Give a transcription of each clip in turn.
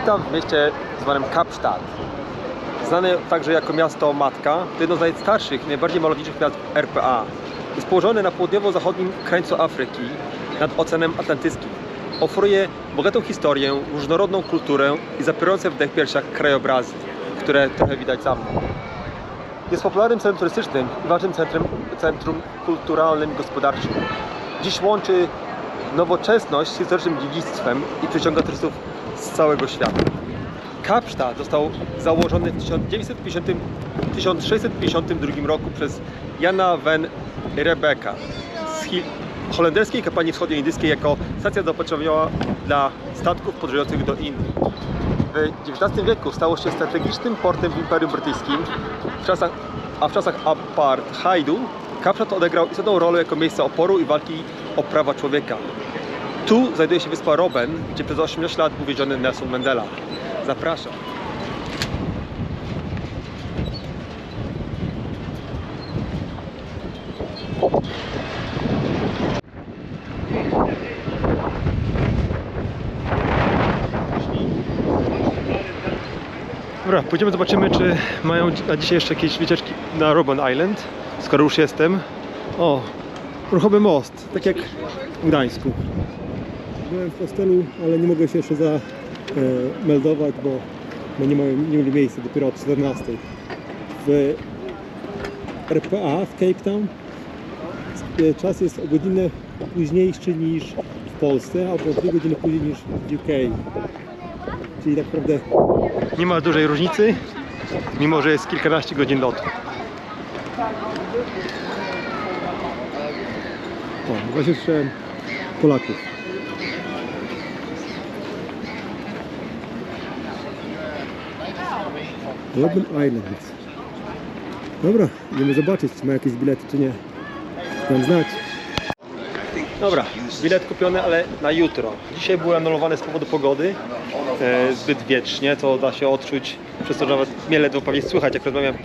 Witam w mieście zwanym Kapstadt. Znane także jako miasto matka, to jedno z najstarszych i najbardziej malowniczych miast RPA. Jest położone na południowo-zachodnim krańcu Afryki, nad Oceanem Atlantyckim. Oferuje bogatą historię, różnorodną kulturę i zapierające w dech piersiach krajobrazy, które trochę widać za mną. Jest popularnym celem turystycznym i ważnym centrum kulturalnym i gospodarczym. Dziś łączy nowoczesność z historycznym dziedzictwem i przyciąga turystów z całego świata. Kapstadt został założony w 1652 roku przez Jana van Riebeecka z holenderskiej kompanii wschodnioindyjskiej jako stacja zaopatrzeniowa dla statków podróżujących do Indii. W XIX wieku stało się strategicznym portem w Imperium Brytyjskim, a w czasach apartheidu Kapstadt odegrał istotną rolę jako miejsce oporu i walki o prawa człowieka. Tu znajduje się wyspa Robben, gdzie przez 18 lat był więziony Nelson Mandela. Zapraszam. Dobra, pójdziemy, zobaczymy, czy mają na dzisiaj jeszcze jakieś wycieczki na Robben Island, skoro już jestem. O, ruchomy most, tak jak w Gdańsku. Byłem w hostelu, ale nie mogę się jeszcze zameldować, bo nie mieli miejsca dopiero od 14. W RPA w Cape Town czas jest o godzinę późniejszy niż w Polsce, a o 2 godziny później niż w UK. Czyli tak naprawdę nie ma dużej różnicy, mimo że jest kilkanaście godzin lotu. O, właśnie słyszałem Polaków. Robben Island. Dobra, idziemy zobaczyć, czy ma jakieś bilety, czy nie. Dam znać. Dobra, bilet kupiony, ale na jutro. Dzisiaj były anulowane z powodu pogody. Zbyt wiecznie, to da się odczuć, przez to, że nawet mnie ledwo pewnie słychać, jak rozmawiam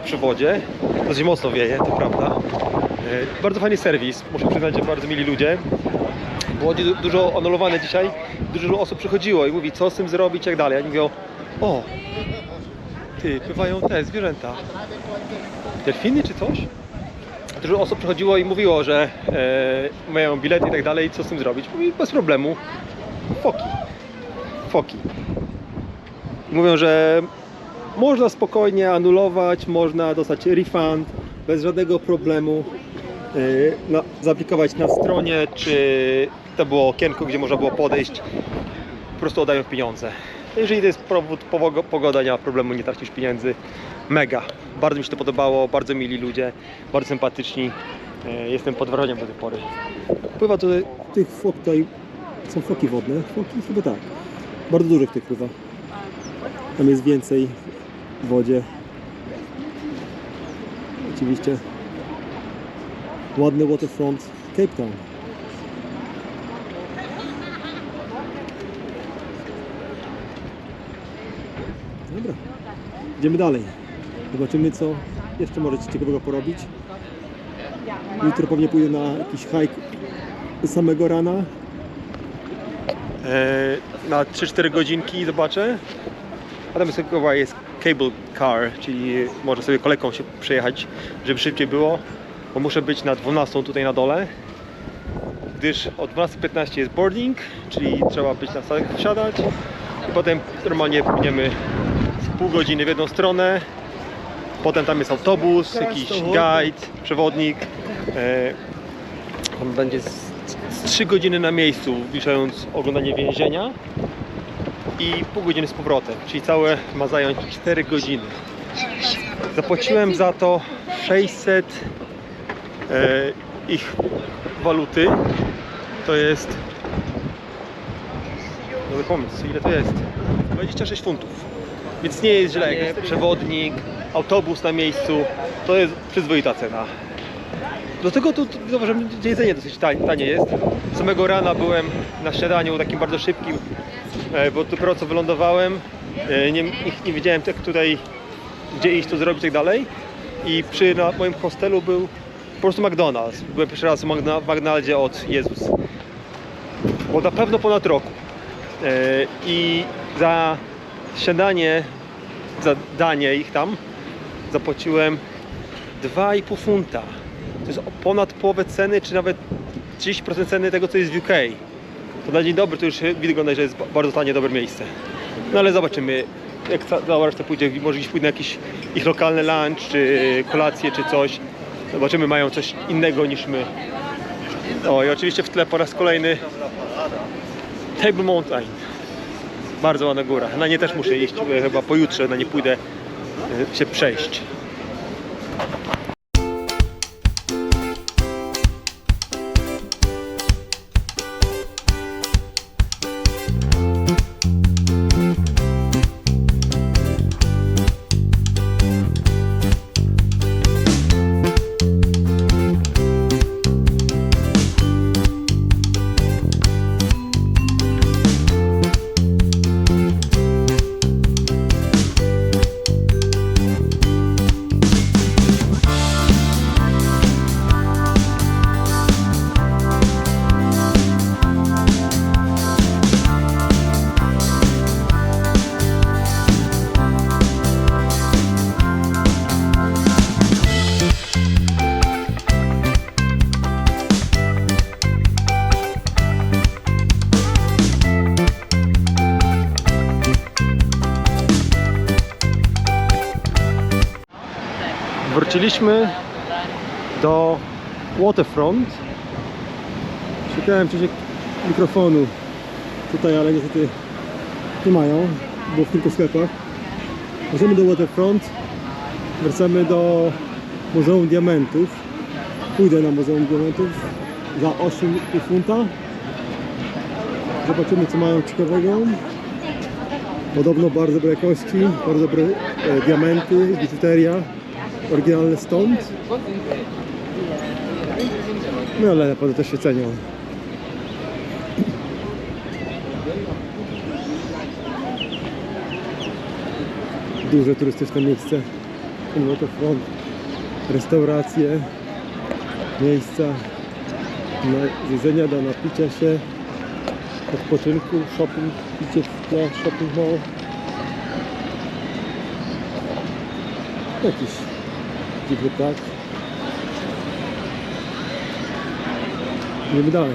przy wodzie. Dosyć mocno wieje, to prawda. Bardzo fajny serwis, muszę przyznać, że bardzo mili ludzie. Było dużo anulowane dzisiaj, dużo osób przychodziło i mówi, co z tym zrobić, jak dalej. A oni mówią, o, ty, pływają te zwierzęta. Delfiny czy coś? Dużo osób przychodziło i mówiło, że mają bilet i tak dalej, co z tym zrobić. Mówi, bez problemu. Foki. Mówią, że można spokojnie anulować, można dostać refund bez żadnego problemu. Zaaplikować na stronie, czy to było okienko, gdzie można było podejść. Po prostu oddają pieniądze. Jeżeli to jest pogoda, nie ma problemu, nie tracisz pieniędzy. Mega. Bardzo mi się to podobało, bardzo mili ludzie, bardzo sympatyczni. Jestem pod wrażeniem do tej pory. Pływa tutaj tych fok, tutaj są foki wodne. Foki chyba tak. Bardzo dużych tych pływa. Tam jest więcej w wodzie. Oczywiście ładny waterfront Cape Town. Dobra, idziemy dalej. Zobaczymy, co jeszcze możecie ciekawego porobić. Jutro pewnie pójdę na jakiś hike z samego rana. Na 3-4 godzinki zobaczę. A tam jest cable car, czyli można sobie kolejką się przejechać, żeby szybciej było. Bo muszę być na 12 tutaj na dole. Gdyż o 12:15 jest boarding, czyli trzeba być na statek, wsiadać. I potem normalnie płyniemy z pół godziny w jedną stronę. Potem tam jest autobus, jakiś guide, przewodnik. On będzie z 3 godziny na miejscu, wliczając oglądanie więzienia. I pół godziny z powrotem, czyli całe ma zająć 4 godziny. Zapłaciłem za to 600 ich waluty. To jest... Dobry pomysł, ile to jest? 26 funtów. Więc nie jest źle, jak przewodnik, autobus na miejscu, to jest przyzwoita cena. Do tego tu zauważyłem, że jedzenie dosyć tanie jest. Z samego rana byłem na śniadaniu takim bardzo szybkim, bo dopiero co wylądowałem, nie wiedziałem jak tutaj, gdzie iść, co zrobić i tak dalej. I na moim hostelu był po prostu McDonald's. Byłem pierwszy raz w McDonaldzie od Jezus. Bo na pewno ponad roku. I za śniadanie, za danie ich tam zapłaciłem 2,5 funta. To jest ponad połowę ceny, czy nawet 30% ceny tego, co jest w UK. To na dzień dobry to już wygląda, że jest bardzo tanie, dobre miejsce. No ale zobaczymy, jak cała reszta pójdzie, może gdzieś pójdę na jakiś ich lokalny lunch, czy kolację, czy coś. Zobaczymy, mają coś innego niż my. O, i oczywiście w tle po raz kolejny Table Mountain. Bardzo ładna góra. Na nie też muszę iść, chyba pojutrze na nie pójdę się przejść. Wróciliśmy do Waterfront. Szukałem wcześniej mikrofonu tutaj, ale niestety nie mają, bo w kilku sklepach. Wracamy do Waterfront. Wracamy do Muzeum Diamentów. Pójdę na Muzeum Diamentów za 8,5 funta. Zobaczymy, co mają ciekawego. Podobno bardzo dobre jakości, bardzo dobre diamenty, biżuteria. Oryginalny stąd. No ale na pewno też się cenią. Duże turystyczne miejsce. Waterfront, restauracje, miejsca na jedzenia, do napicia się, odpoczynku, shopping, picie w tle, shopping mall. Jakiś dziwny ptak. Idziemy dalej.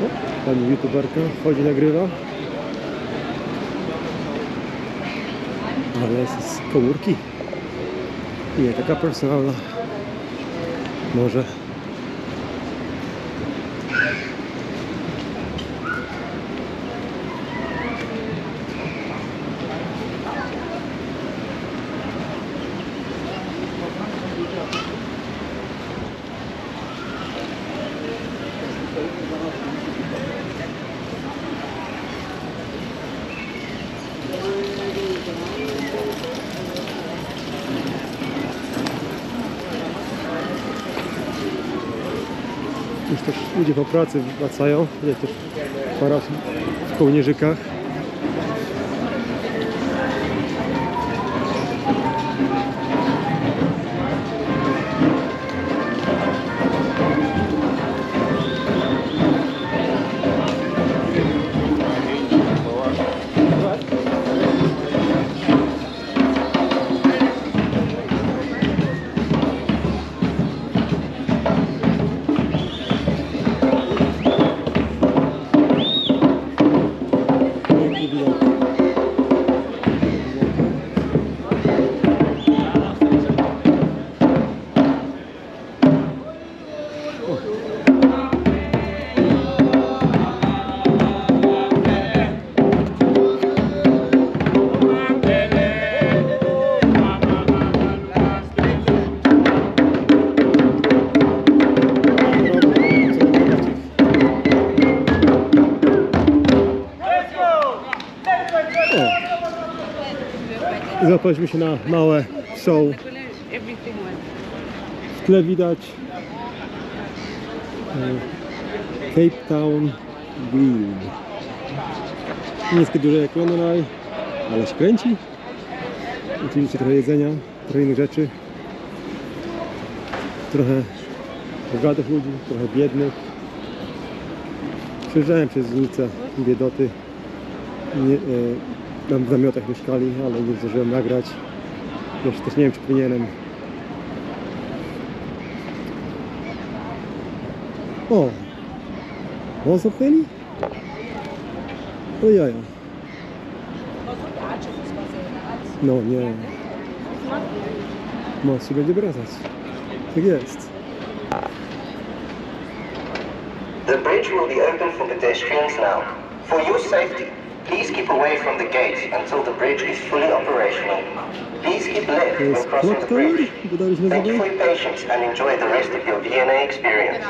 O, pani youtuberka wchodzi, nagrywa. Ale jest z komórki. Nie taka personalna. Może. Już też ludzie po pracy wracają. Jest też para w kołnierzykach. Złapaliśmy się na małe show. W tle widać Cape Town Grill. Nie jest duże jak London Eye, ale się kręci. Oczywiście trochę jedzenia, trochę innych rzeczy. Trochę bogatych ludzi, trochę biednych. Przejeżdżałem przez ulicę biedoty. Tam w namiotach mieszkali, ale nie zdążyłem nagrać. Jeszcze też nie wiem, czy powinienem. O! O, zamknęli? O jaja. No nie. Most się będzie wracać. Tak jest. The bridge will be open for pedestrians now. For your safety, please keep away from the gates until the bridge is fully operational. Please keep left To when jest crossing clock the tower? bridge. Wydaje się Thank you nazywa? for your patience and enjoy the rest of your V&A experience.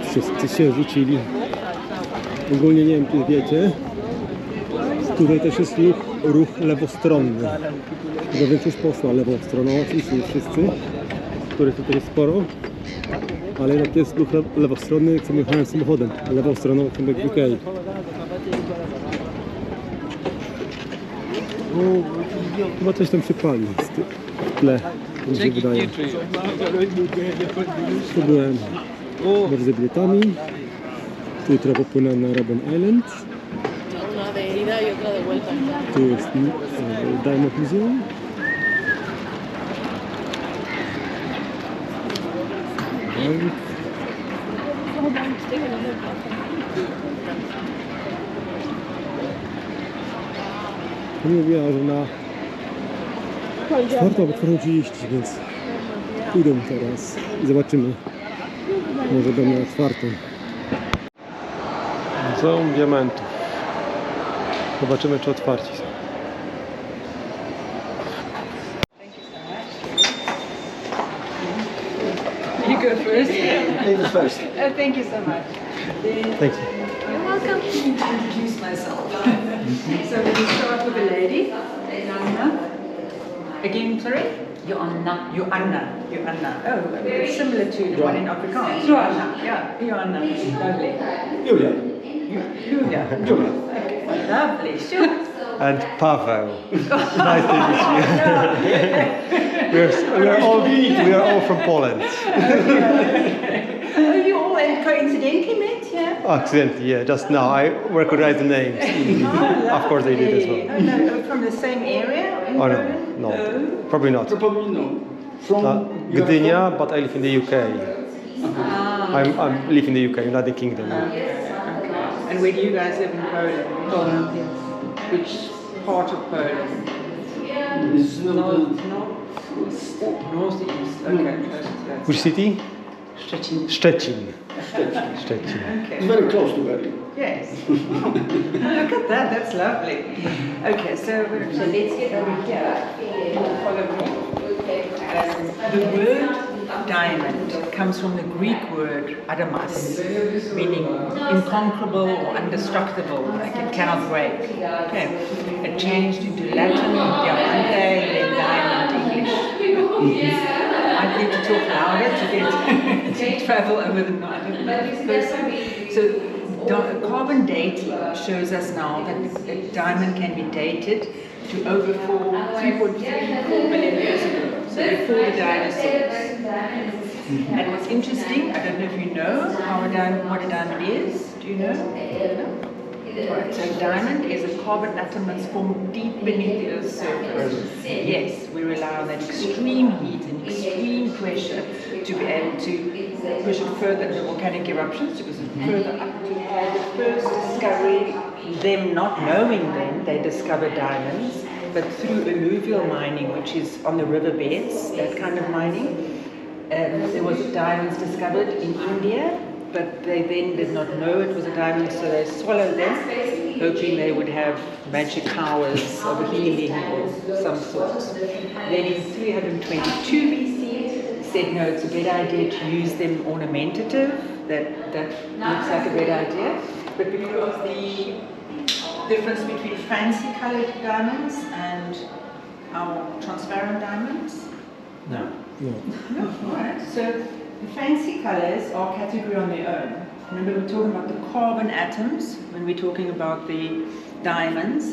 Wszyscy się rzucili. Ogólnie nie wiem, czy wiecie, tutaj też jest ruch lewostronny. Chyba większość poszła lewą stroną, oczywiście nie wszyscy, których tutaj jest sporo, ale jednak to jest ruch lewostronny, co jechałem samochodem, lewą stroną w kierunku UK. Chyba coś tam się pali w tle, mi się wydaje. Tu byłem z biletami. Tu jutro popłynę na Robben Island. Una de ida y otra de vuelta. Tu jest Diamond Museum. Bank. Pani mówiła, że na 4 albo 4:30, więc pójdę teraz i zobaczymy. Może będę na 4. Muzeum Diamentów. Zobaczymy, czy otwarci są. You go first. Ladies first. Thank you so much. Thank you. You're welcome. To introduce myself. So we start with a lady. Anna. Again, sorry? Joanna. Joanna. Joanna. Oh, it's similar to the one in Afrikaans. Joanna. Yeah, Joanna. Lovely. Julia. Julia. Julia. Okay. Lovely. Sure. And Paweł. Nice to meet you. we are all from Poland. Oh, you all coincidentally met, yeah? Accidentally, yeah. Just now I recognized the names. Of course they did as well. Oh, no, from the same area in Oh no, Poland? no, probably not. Probably no. From Gdynia, but I live in the UK. I live in the UK, United Kingdom. Okay. And where do you guys live in Poland? Poland. Which part of Poland? Northeast. Okay, close to that. Which city? Szczecin. Szczecin. Szczecin. Okay. It's very close to Berlin. Yes. Look at that, that's lovely. Okay, so let's get over here. Follow me. The word diamond comes from the Greek word adamas, meaning inconquerable or indestructible, like it cannot break. Okay. It changed into Latin, diamante, then diamond English. I need to talk louder to get to travel over the night. So carbon dating shows us now that a diamond can be dated to over 3.4 million years ago, so before the dinosaurs. And what's interesting, I don't know if you know what a diamond is. Do you know? No? Right, so a diamond is a carbon atom that's formed deep beneath the Earth's surface. Yes, we rely on that extreme heat and extreme pressure to be able to push it further into volcanic eruptions, because it's further up to the first discovery. Them not knowing then, they discovered diamonds, but through alluvial mining, which is on the riverbeds, that kind of mining, there was diamonds discovered in India, but they then did not know it was a diamond, so they swallowed them, hoping they would have magic powers of healing or some sort. Then in 322 BC, said no, it's a better idea to use them ornamentative, that looks like a better idea, but because the difference between fancy colored diamonds and our transparent diamonds? No. No, right. So the fancy colors are a category on their own. Remember, we're talking about the carbon atoms when we're talking about the diamonds.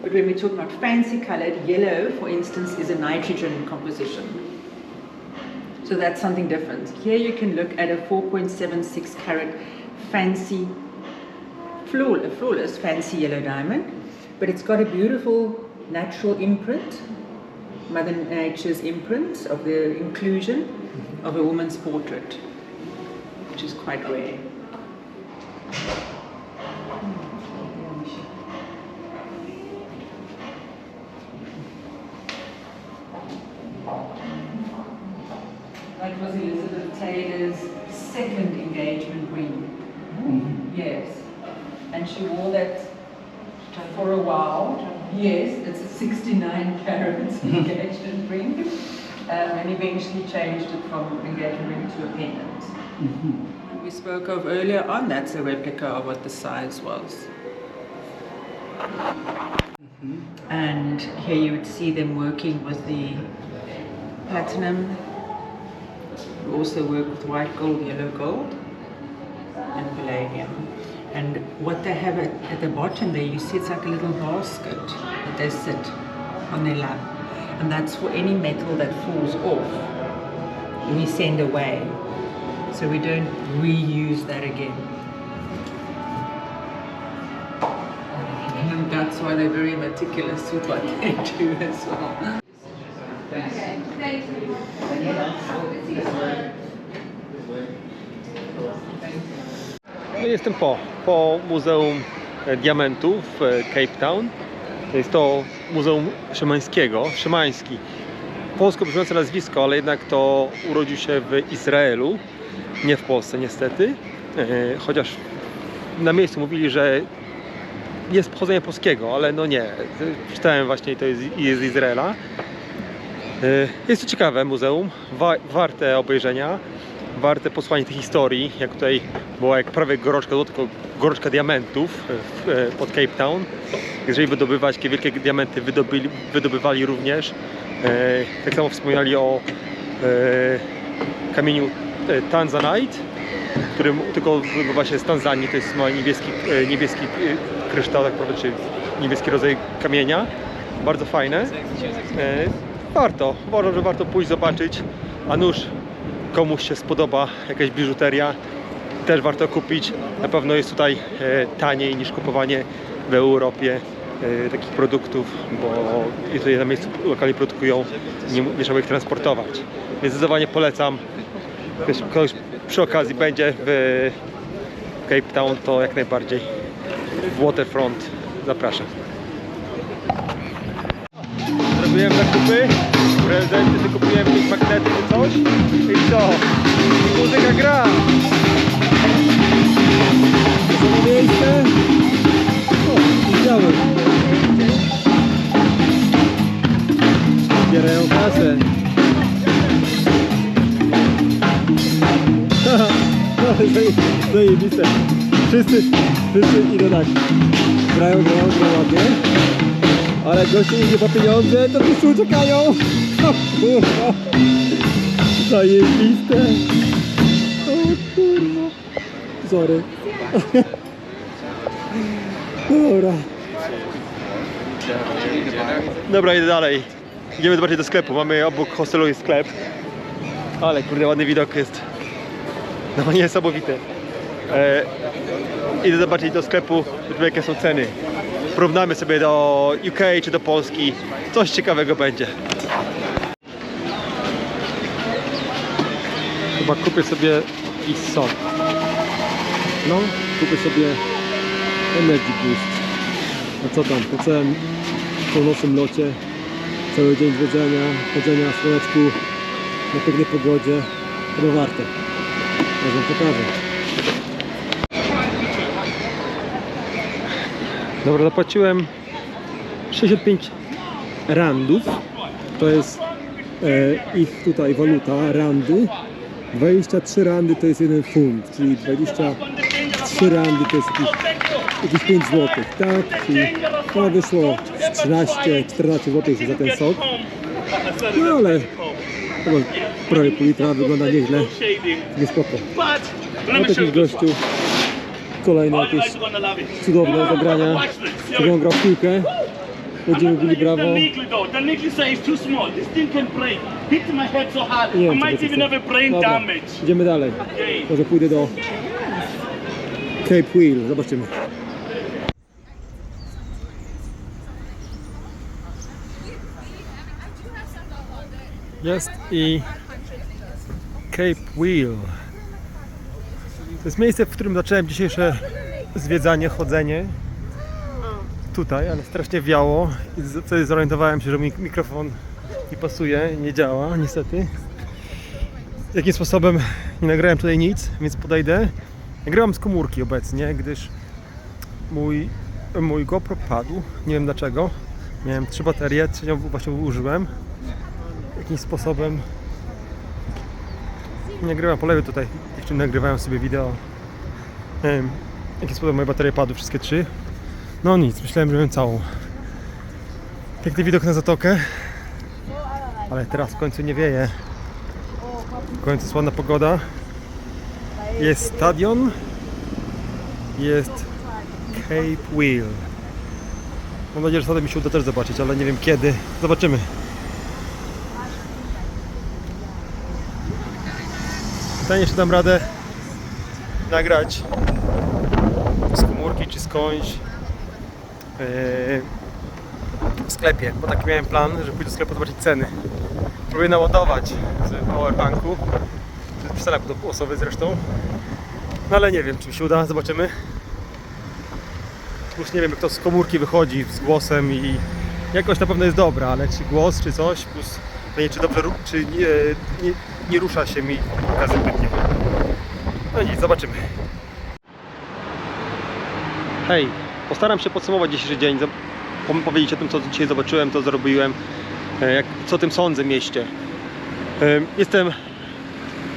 But when we talk about fancy colored, yellow, for instance, is a nitrogen composition. So that's something different. Here you can look at a 4.76 carat fancy, flawless fancy yellow diamond, but it's got a beautiful natural imprint, Mother Nature's imprint of the inclusion of a woman's portrait, which is quite rare. That was Elizabeth Taylor's second engagement ring. Yes. And she wore that for a while. Yes, it's a 69 carat engagement ring. And eventually changed it from engagement ring to a pendant. We spoke of earlier on, that's a replica of what the size was. And here you would see them working with the platinum. We also work with white gold, yellow gold, and palladium. And what they have at the bottom there, you see it's like a little basket that they sit on their lap. And that's for any metal that falls off, we send away. So we don't reuse that again. And that's why they're very meticulous with what they do as well. No, jestem po Muzeum Diamentów w Cape Town. Jest to Muzeum Szymański. Polsko brzmiące nazwisko, ale jednak to urodził się w Izraelu, nie w Polsce niestety. Chociaż na miejscu mówili, że jest pochodzenia polskiego, ale no nie. Czytałem właśnie, to jest z Izraela. Jest to ciekawe muzeum, warte obejrzenia, warte posłanie tej historii, jak tutaj była jak prawie gorączka, tylko gorączka diamentów pod Cape Town. Jeżeli wydobywać, takie wielkie diamenty wydobywali również. Tak samo wspominali o kamieniu Tanzanite, którym tylko wydobywa się z Tanzanii, to jest niebieski kryształ, tak naprawdę, czy niebieski rodzaj kamienia. Bardzo fajne. Uważam, że warto pójść zobaczyć, a nuż komuś się spodoba jakaś biżuteria, też warto kupić. Na pewno jest tutaj taniej niż kupowanie w Europie takich produktów, bo tutaj na miejscu lokalnie produkują, nie trzeba ich transportować. Więc zdecydowanie polecam. Jeśli ktoś przy okazji będzie w Cape Town, to jak najbardziej w Waterfront zapraszam. Zrobiłem zakupy, prezenty, wykupiłem jakieś magnety czy coś i co? I muzyka gra! To miejsce? O, widziałem. Zbierają kasę. Zajebiste. Wszyscy idą tak. Grają ładnie. Ale goście idzie po pieniądze, to wszyscy uciekają. O kurwa. Zajebiste. O kurwa. Sorry. Dobra. Dobra, idę dalej. Idziemy zobaczyć do sklepu. Mamy obok hostelu jest sklep. Ale kurde, ładny widok jest. No niesamowite. Idę zobaczyć do sklepu, jakie są ceny. Porównamy sobie do UK czy do Polski. Coś ciekawego będzie. Chyba kupię sobie jakiś sok. No, kupię sobie Energy Boost. A co tam? Po całym północnym locie, cały dzień chodzenia w słoneczku, na pięknej pogodzie. Chyba warte. Ja wam pokażę. Dobra, zapłaciłem 65 randów. To jest ich tutaj waluta, randy. 23 randy to jest 1 funt, czyli 23 randy to jest jakieś 5 zł, tak? Czyli to wyszło 13-14 zł za ten sok. No ale chyba prawie pół litra wygląda nieźle, nie spoko. No taki gościu kolejne jakieś cudowne zagrania. Kiedy on grał w piłkę, będziemy bili brawo. The Niggly say it's too small. This thing can break. Hit my head so hard. Nie I wiem, might co to even jest. have a brain Dobra, damage. idziemy dalej. Może pójdę do Cape Wheel, zobaczymy. Jest i Cape Wheel. To jest miejsce, w którym zacząłem dzisiejsze zwiedzanie, chodzenie. Tutaj, ale strasznie wiało i wtedy zorientowałem się, że mikrofon nie pasuje, nie działa niestety. Jakim sposobem nie nagrałem tutaj nic, więc podejdę. Nagrywam z komórki obecnie, gdyż mój GoPro padł, nie wiem dlaczego. Miałem 3 baterie, 3 właśnie użyłem. Jakimś sposobem nie nagrywam, po lewej tutaj dziewczyny nagrywają sobie wideo. Nie wiem, jakim sposobem moje baterie padły, wszystkie 3. No nic, myślałem, że miałem całą. Piękny widok na zatokę, ale teraz w końcu nie wieje. W końcu jest ładna pogoda. Jest stadion, jest Cape Wheel. Mam nadzieję, że wtedy mi się uda też zobaczyć, ale nie wiem kiedy. Zobaczymy. Pytanie, czy dam radę nagrać z komórki czy skądś w sklepie, bo taki miałem plan, że pójdę do sklepu zobaczyć ceny. Próbuję naładować z powerbanku, to jest przystanek głosowy zresztą, no ale nie wiem, czy mi się uda, zobaczymy. Już nie wiem, jak to z komórki wychodzi z głosem i jakoś na pewno jest dobra, ale czy głos, czy coś, plus nie, czy dobrze, czy nie rusza się mi komórka zbytnio. No nic, zobaczymy. Hej, postaram się podsumować dzisiejszy dzień, powiedzieć o tym, co dzisiaj zobaczyłem, co zrobiłem, co o tym sądzę mieście. Jestem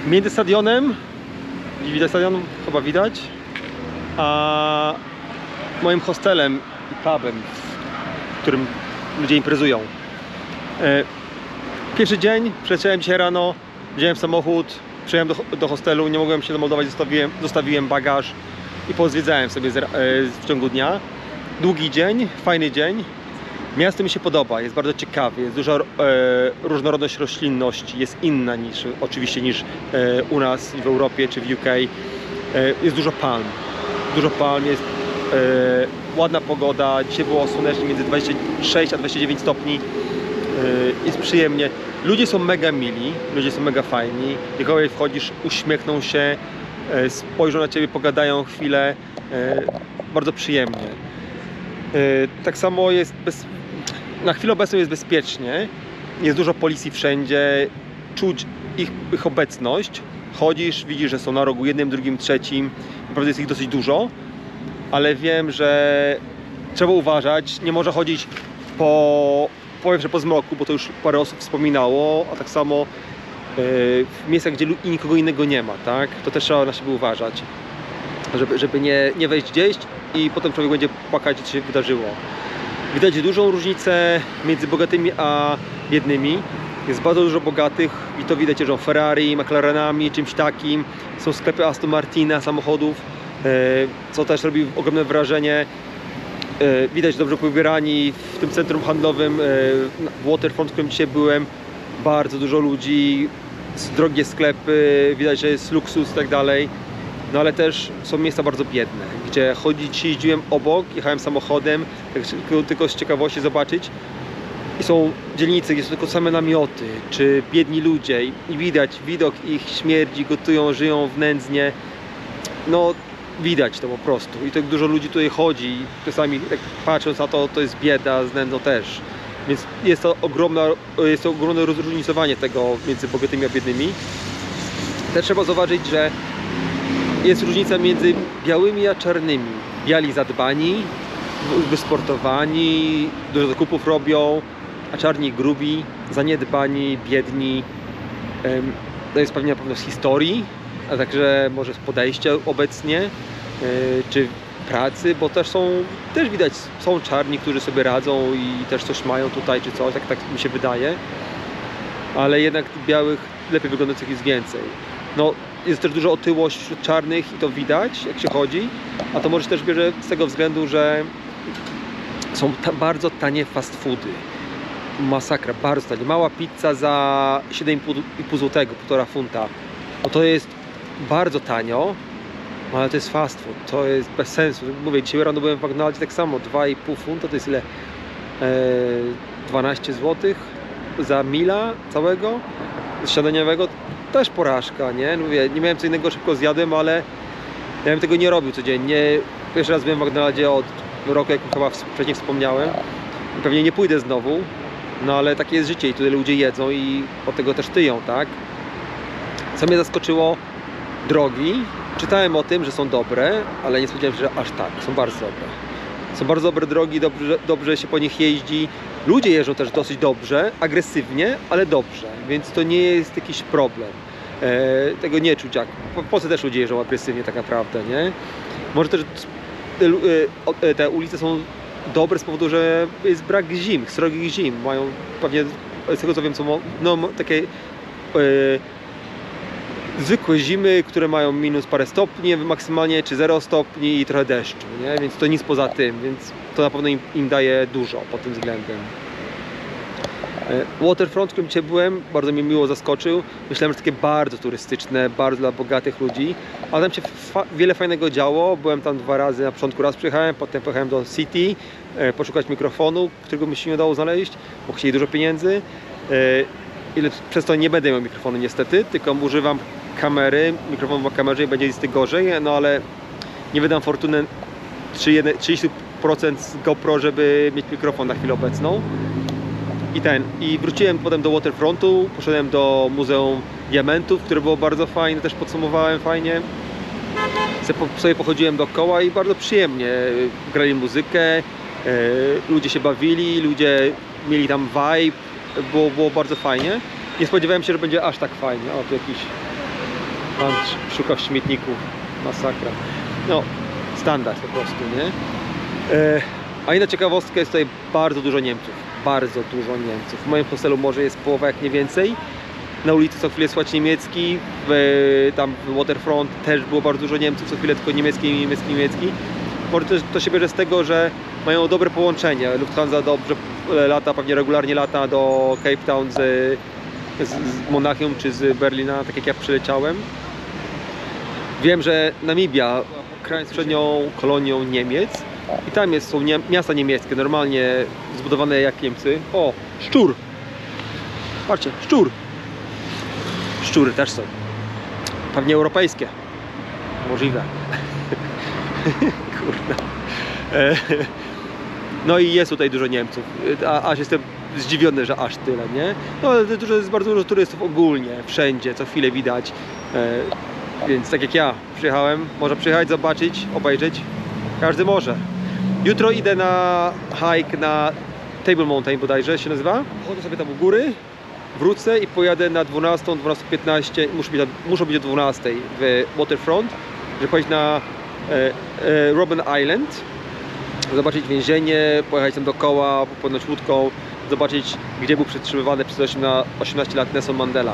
między stadionem, widać stadion, chyba widać, a moim hostelem i pubem, w którym ludzie imprezują. Pierwszy dzień, przyleciałem dzisiaj rano, wziąłem samochód, przyjechałem do hostelu, nie mogłem się zameldować, zostawiłem bagaż i pozwiedzałem sobie w ciągu dnia. Długi dzień, fajny dzień. Miasto mi się podoba, jest bardzo ciekawie, jest duża różnorodność roślinności, jest inna niż oczywiście niż u nas w Europie czy w UK. Jest dużo palm, jest ładna pogoda, dzisiaj było słonecznie między 26 a 29 stopni, jest przyjemnie. Ludzie są mega mili, ludzie są mega fajni, gdziekolwiek wchodzisz, uśmiechną się, spojrzą na ciebie, pogadają chwilę, bardzo przyjemnie. Tak samo jest, na chwilę obecną jest bezpiecznie, jest dużo policji wszędzie, czuć ich obecność, chodzisz, widzisz, że są na rogu jednym, drugim, trzecim, naprawdę jest ich dosyć dużo, ale wiem, że trzeba uważać, nie można chodzić powiem, że po zmroku, bo to już parę osób wspominało, a tak samo w miejscach, gdzie nikogo innego nie ma, tak? To też trzeba na siebie uważać, żeby nie wejść gdzieś i potem człowiek będzie płakać, co się wydarzyło. Widać dużą różnicę między bogatymi a biednymi. Jest bardzo dużo bogatych i to widać, że Ferrari, McLarenami, czymś takim. Są sklepy Aston Martina, samochodów, co też robi ogromne wrażenie. Widać dobrze pobierani w tym centrum handlowym w Waterfront, w którym dzisiaj byłem. Bardzo dużo ludzi, drogie sklepy, widać, że jest luksus i tak dalej. No ale też są miejsca bardzo biedne, gdzie jeździłem obok, jechałem samochodem, tak tylko z ciekawości zobaczyć. I są dzielnice, gdzie są tylko same namioty, czy biedni ludzie i widać, widok ich śmierdzi, gotują, żyją nędznie. No widać to po prostu i tak dużo ludzi tutaj chodzi i czasami tak patrząc na to, to jest bieda z nędzą też. Więc jest to ogromne rozróżnicowanie tego między bogatymi a biednymi. Też trzeba zauważyć, że jest różnica między białymi a czarnymi. Biali zadbani, wysportowani, dużo zakupów robią, a czarni grubi, zaniedbani, biedni. To jest pewnie na pewno z historii, a także może z podejścia obecnie, czy pracy, bo też widać, są czarni, którzy sobie radzą i też coś mają tutaj, czy coś, tak mi się wydaje. Ale jednak tych białych, lepiej wyglądających jest więcej. No, jest też dużo otyłość wśród czarnych i to widać, jak się chodzi, a to może też bierze z tego względu, że są bardzo tanie fast foody. Masakra, bardzo tanie. Mała pizza za 7,5 zł, 1,5 funta. No to jest bardzo tanio, ale to jest fast food, to jest bez sensu. Mówię, dzisiaj rano byłem w McDonaldzie, tak samo, 2,5 funta to jest ile? 12 zł za mila całego, śniadaniowego. Też porażka, nie? Mówię, nie miałem co innego, szybko zjadłem, ale ja bym tego nie robił codziennie. Pierwszy raz byłem w McDonaldzie od roku, jak chyba wcześniej wspomniałem. Pewnie nie pójdę znowu, no ale takie jest życie i tutaj ludzie jedzą i od tego też tyją, tak? Co mnie zaskoczyło, drogi. Czytałem o tym, że są dobre, ale nie spodziewałem się, że aż tak. Są bardzo dobre. Są bardzo dobre drogi, dobrze się po nich jeździ. Ludzie jeżdżą też dosyć dobrze, agresywnie, ale dobrze, więc to nie jest jakiś problem. Tego nie czuć, jak w Polsce też ludzie jeżdżą agresywnie tak naprawdę, nie? Może też te ulice są dobre z powodu, że jest brak zim, srogich zim. Mają pewnie, z tego co wiem, są no, takie zwykłe zimy, które mają minus parę stopni maksymalnie, czy 0 stopni i trochę deszczu, nie? Więc to nic poza tym, więc to na pewno im daje dużo pod tym względem. Waterfront, w którym dzisiaj byłem, bardzo mnie miło zaskoczył. Myślałem, że takie bardzo turystyczne, bardzo dla bogatych ludzi, ale tam się wiele fajnego działo. Byłem tam 2 razy, na początku raz przyjechałem, potem pojechałem do City poszukać mikrofonu, którego mi się nie udało znaleźć, bo chcieli dużo pieniędzy. Przez to nie będę miał mikrofonu niestety, tylko używam kamery, mikrofon ma kamerze i będzie listy gorzej, no ale nie wydam fortunę 30% z GoPro, żeby mieć mikrofon na chwilę obecną. I wróciłem potem do Waterfrontu, poszedłem do Muzeum Diamentów, które było bardzo fajne, też podsumowałem fajnie. Sobie pochodziłem dookoła i bardzo przyjemnie. Grali muzykę, ludzie się bawili, ludzie mieli tam vibe, było bardzo fajnie. Nie spodziewałem się, że będzie aż tak fajnie. O, tu jakiś pan szuka w śmietniku, masakra. No, standard po prostu, nie? A inna ciekawostka, jest tutaj bardzo dużo Niemców. Bardzo dużo Niemców. W moim hostelu może jest połowa, jak nie więcej. Na ulicy co chwilę słychać niemiecki. Tam w Waterfront też było bardzo dużo Niemców, co chwilę tylko niemiecki. Może też to się bierze z tego, że mają dobre połączenie. Lufthansa dobrze lata, pewnie regularnie lata do Cape Town z Monachium czy z Berlina, tak jak ja przyleciałem. Wiem, że Namibia jest przednią kolonią Niemiec i tam są miasta niemieckie, normalnie zbudowane jak Niemcy. O, szczur! Patrzcie, szczur! Szczury też są. Pewnie europejskie. Możliwe. Kurde. No i jest tutaj dużo Niemców. Aż jestem zdziwiony, że aż tyle, nie? No ale jest bardzo dużo turystów ogólnie, wszędzie, co chwilę widać. Więc tak jak ja przyjechałem, można przyjechać, zobaczyć, obejrzeć. Każdy może. Jutro idę na hike na Table Mountain bodajże się nazywa. Chodzę sobie tam u góry, wrócę i pojadę na 12, 12:15, muszę być o 12 w Waterfront, żeby pojechać na Robben Island, zobaczyć więzienie, pojechać tam dookoła, popłynąć łódką, zobaczyć, gdzie był przetrzymywany przez 18 lat Nelson Mandela.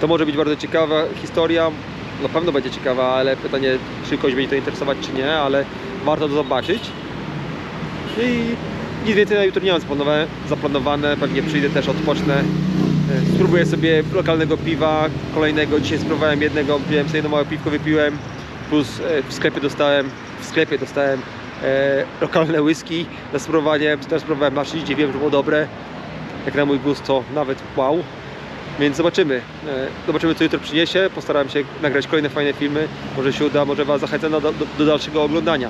To może być bardzo ciekawa historia, na pewno będzie ciekawa, ale pytanie, czy kogoś będzie to interesować, czy nie, ale warto to zobaczyć. I nic więcej na jutro nie mam zaplanowane, pewnie przyjdę też, odpocznę. Spróbuję sobie lokalnego piwa, kolejnego. Dzisiaj spróbowałem jednego, wziąłem sobie jedno małe piwko, wypiłem, plus w sklepie dostałem lokalne whisky na spróbowanie. Teraz spróbowałem na 30, wiem, że było dobre. Jak na mój gust to nawet wow. Więc zobaczymy. Zobaczymy, co jutro przyniesie. Postaram się nagrać kolejne fajne filmy. Może się uda, może Was zachęcę do dalszego oglądania.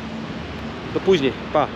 Do później. Pa!